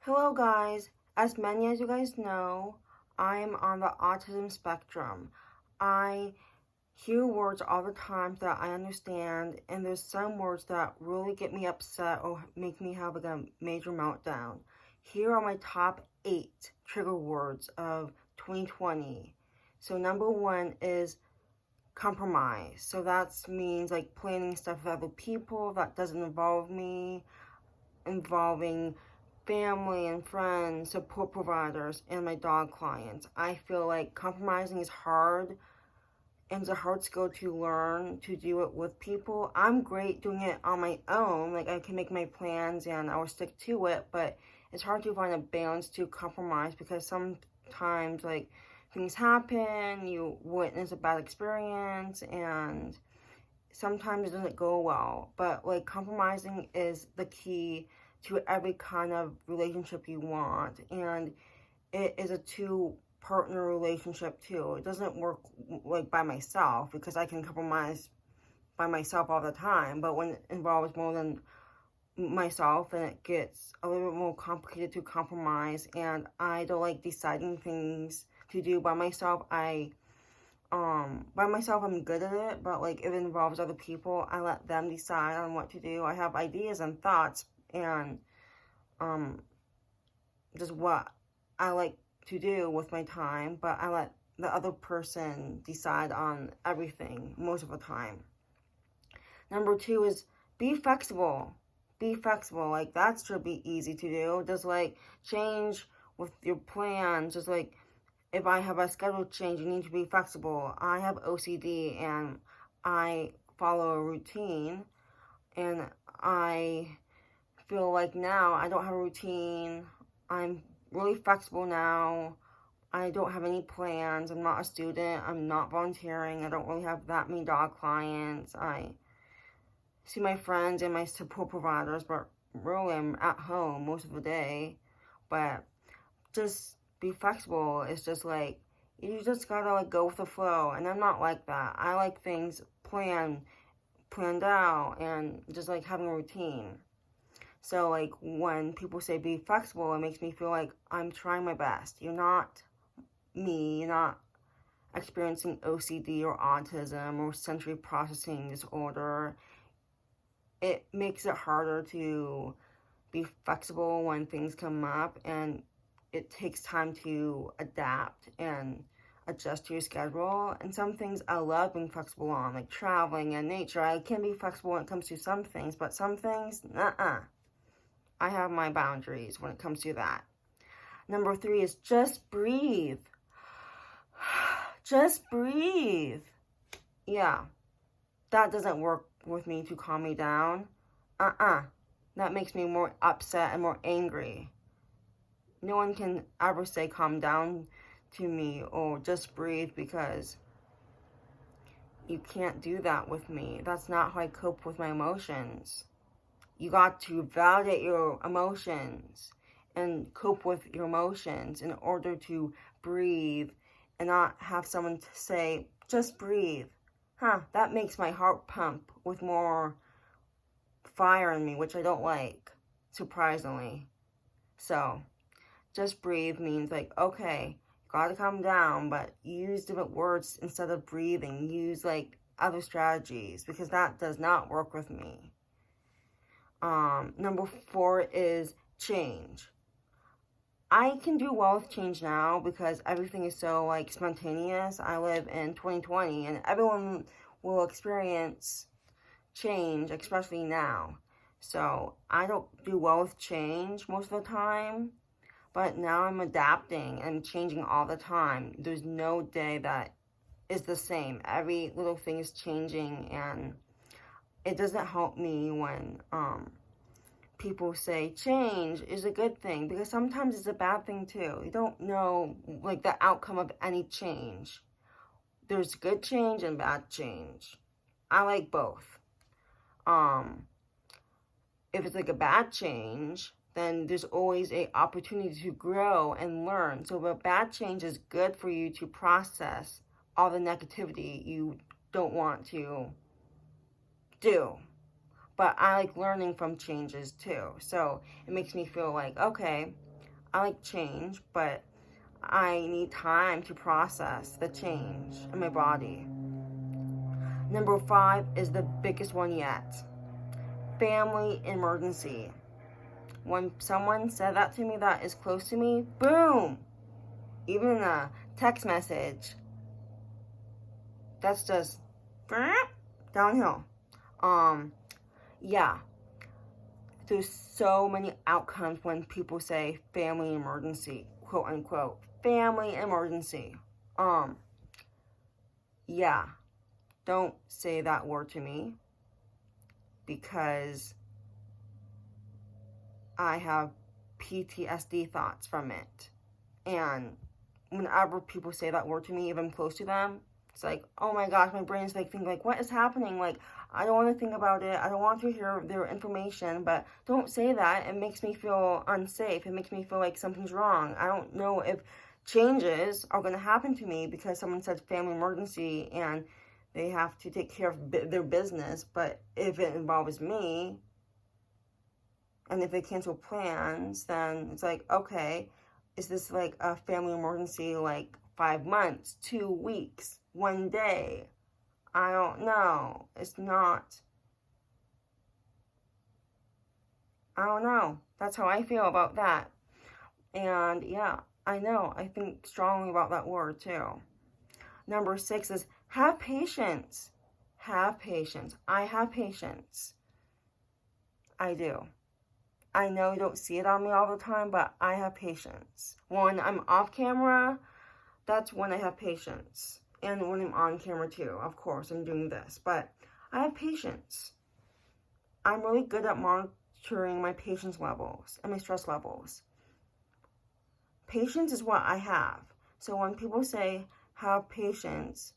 Hello guys, as many as you guys know, I am on the autism spectrum. I hear words all the time that I understand, and there's some words that really get me upset or make me have like a major meltdown. Here are my top 8 trigger words of 2020. So number 1 is compromise. So that means like planning stuff with other people that doesn't involve me, involving family and friends, support providers, and my dog clients. I feel like compromising is hard and it's a hard skill to learn to do it with people. I'm great doing it on my own. Like, I can make my plans and I will stick to it, but it's hard to find a balance to compromise because sometimes, like, things happen, you witness a bad experience, and sometimes it doesn't go well. But, like, compromising is the key to every kind of relationship you want, and it is a two-partner relationship too. It doesn't work like by myself, because I can compromise by myself all the time, but when it involves more than myself, and it gets a little bit more complicated to compromise, and I don't like deciding things to do by myself. By myself I'm good at it, but like if it involves other people, I let them decide on what to do. I have ideas and thoughts and just what I like to do with my time, but I let the other person decide on everything most of the time. Number 2 is be flexible. Be flexible. Like, that should be easy to do. Just like change with your plans. Just like if I have a schedule change, you need to be flexible. I have OCD and I follow a routine, and I feel like now I don't have a routine. I'm really flexible now. I don't have any plans. I'm not a student. I'm not volunteering. I don't really have that many dog clients. I see my friends and my support providers, but really I'm at home most of the day. But just be flexible. It's just like, you just gotta like go with the flow. And I'm not like that. I like things planned out, and just like having a routine. So, like, when people say be flexible, it makes me feel like I'm trying my best. You're not me. You're not experiencing OCD or autism or sensory processing disorder. It makes it harder to be flexible when things come up, and it takes time to adapt and adjust to your schedule. And some things I love being flexible on, like traveling and nature. I can be flexible when it comes to some things, but some things, I have my boundaries when it comes to that. Number 3 is just breathe. Just breathe. Yeah, that doesn't work with me to calm me down. That makes me more upset and more angry. No one can ever say calm down to me or just breathe, because you can't do that with me. That's not how I cope with my emotions. You got to validate your emotions and cope with your emotions in order to breathe, and not have someone say, just breathe. That makes my heart pump with more fire in me, which I don't like, surprisingly. So, just breathe means like, okay, gotta calm down, but use different words instead of breathing. Use like other strategies, because that does not work with me. Number 4 is change. I can do well with change now because everything is so like spontaneous. I live in 2020, and everyone will experience change, especially now. So I don't do well with change most of the time, but now I'm adapting and changing all the time. There's no day that is the same. Every little thing is changing, and it doesn't help me when people say change is a good thing, because sometimes it's a bad thing too. You don't know like the outcome of any change. There's good change and bad change. I like both. If it's like a bad change, then there's always a opportunity to grow and learn. So a bad change is good for you to process all the negativity you don't want to do. But I like learning from changes too. So it makes me feel like, okay, I like change, but I need time to process the change in my body. Number 5 is the biggest one yet. Family emergency. When someone said that to me that is close to me, boom! Even a text message, that's just downhill. Yeah. There's so many outcomes when people say family emergency, quote unquote. Family emergency. Yeah. Don't say that word to me because I have PTSD thoughts from it. And whenever people say that word to me, if I'm close to them, it's like, oh my gosh, my brain's like thinking like, what is happening? Like, I don't want to think about it. I don't want to hear their information, but don't say that. It makes me feel unsafe. It makes me feel like something's wrong. I don't know if changes are going to happen to me because someone said family emergency and they have to take care of their business. But if it involves me, and if they cancel plans, then it's like, okay, is this like a family emergency, like 5 months, 2 weeks, 1 day? I don't know. It's not. I don't know. That's how I feel about that. And yeah, I know. I think strongly about that word too. Number 6 is have patience. Have patience. I have patience. I do. I know you don't see it on me all the time, but I have patience. When I'm off camera, that's when I have patience. And when I'm on camera too, of course, I'm doing this. But I have patience. I'm really good at monitoring my patience levels and my stress levels. Patience is what I have. So when people say have patience,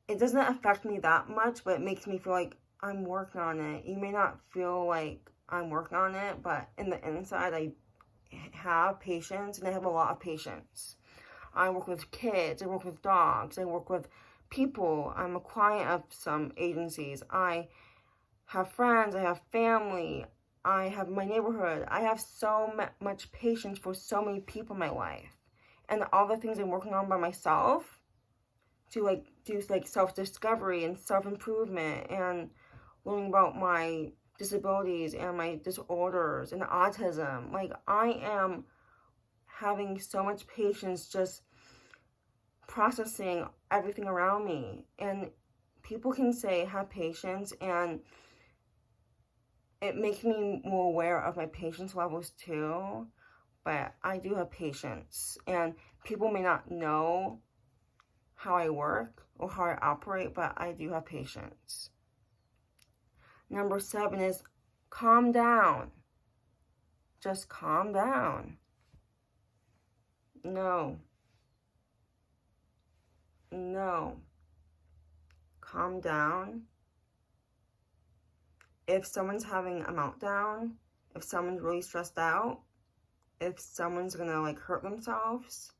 it doesn't affect me that much, but it makes me feel like I'm working on it. You may not feel like I'm working on it, but in the inside, I have patience, and I have a lot of patience. I work with kids, I work with dogs, I work with people. I'm a client of some agencies. I have friends, I have family, I have my neighborhood. I have so much patience for so many people in my life. And all the things I'm working on by myself to like do like self-discovery and self-improvement and learning about my disabilities and my disorders and autism. Like, I am having so much patience just processing everything around me. And people can say have patience, and it makes me more aware of my patience levels too. But I do have patience, and people may not know how I work or how I operate, but I do have patience. Number 7 is calm down. Just calm down. No. Calm down. If someone's having a meltdown, if someone's really stressed out, if someone's gonna like hurt themselves,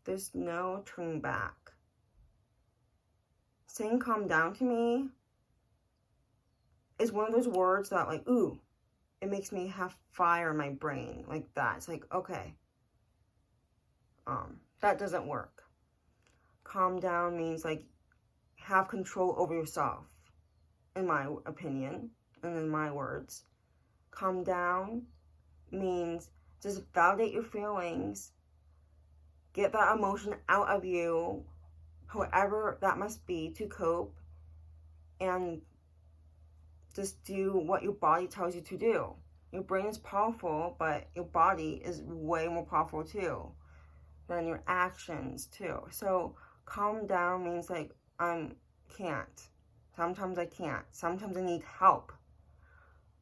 there's no turning back. Saying calm down to me is one of those words that like, ooh, it makes me have fire in my brain like that. It's like, okay, that doesn't work. Calm down means like have control over yourself, in my opinion and in my words. Calm down means just validate your feelings, get that emotion out of you, however that must be, to cope, and just do what your body tells you to do. Your brain is powerful, but your body is way more powerful too than your actions too. So calm down means like I can't. Sometimes I can't. Sometimes I need help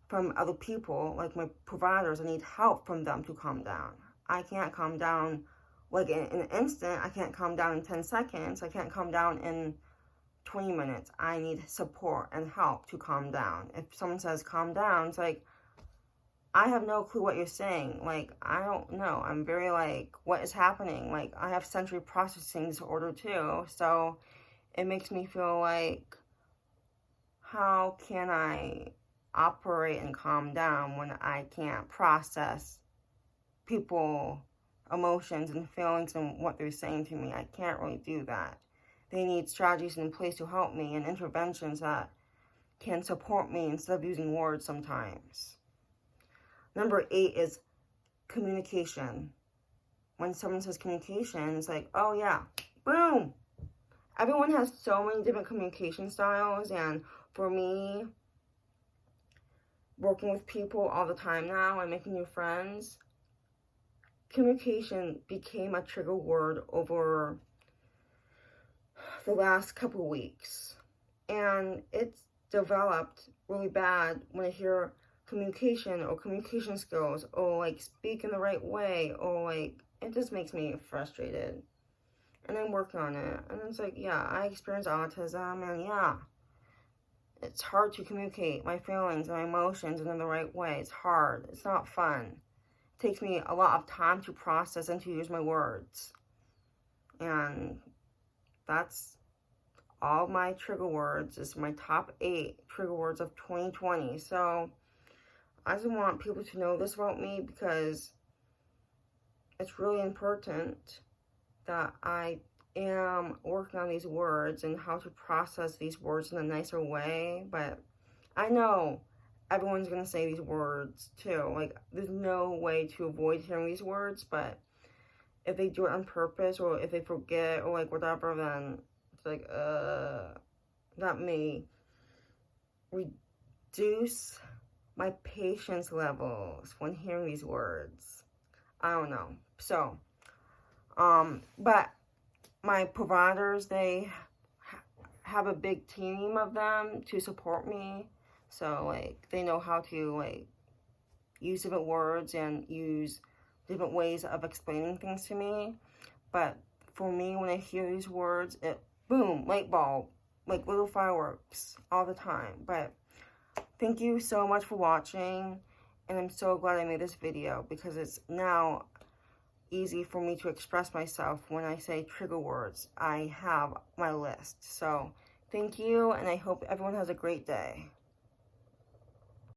from other people, like my providers. I need help from them to calm down. I can't calm down like in an instant. I can't calm down in 10 seconds. I can't calm down in 20 minutes. I need support and help to calm down. If someone says calm down, it's like, I have no clue what you're saying. Like, I don't know. I'm very like, what is happening? Like, I have sensory processing disorder too. So it makes me feel like, how can I operate and calm down when I can't process people emotions and feelings and what they're saying to me. I can't really do that. They need strategies in place to help me and interventions that can support me instead of using words sometimes. Number 8 is communication. When someone says communication, it's like, oh yeah, boom. Everyone has so many different communication styles, and for me, working with people all the time now and making new friends, communication became a trigger word over the last couple weeks. And it's developed really bad when I hear communication or communication skills or like speak in the right way, or like it just makes me frustrated. And I'm working on it. And it's like, yeah, I experience autism, and yeah, it's hard to communicate my feelings and my emotions in the right way. It's hard. It's not fun. It takes me a lot of time to process and to use my words. And that's all my trigger words. Is my top 8 trigger words of 2020. So I just want people to know this about me, because it's really important that I am working on these words and how to process these words in a nicer way. But I know everyone's going to say these words too. Like, there's no way to avoid hearing these words, but if they do it on purpose, or if they forget, or like whatever, then it's like, that may reduce my patience levels when hearing these words. I don't know. So, but my providers, they have a big team of them to support me. So, like, they know how to, like, use different words and use different ways of explaining things to me. But for me, when I hear these words, it, boom, light bulb, like little fireworks all the time. But thank you so much for watching, and I'm so glad I made this video, because it's now easy for me to express myself when I say trigger words. I have my list. So thank you, and I hope everyone has a great day.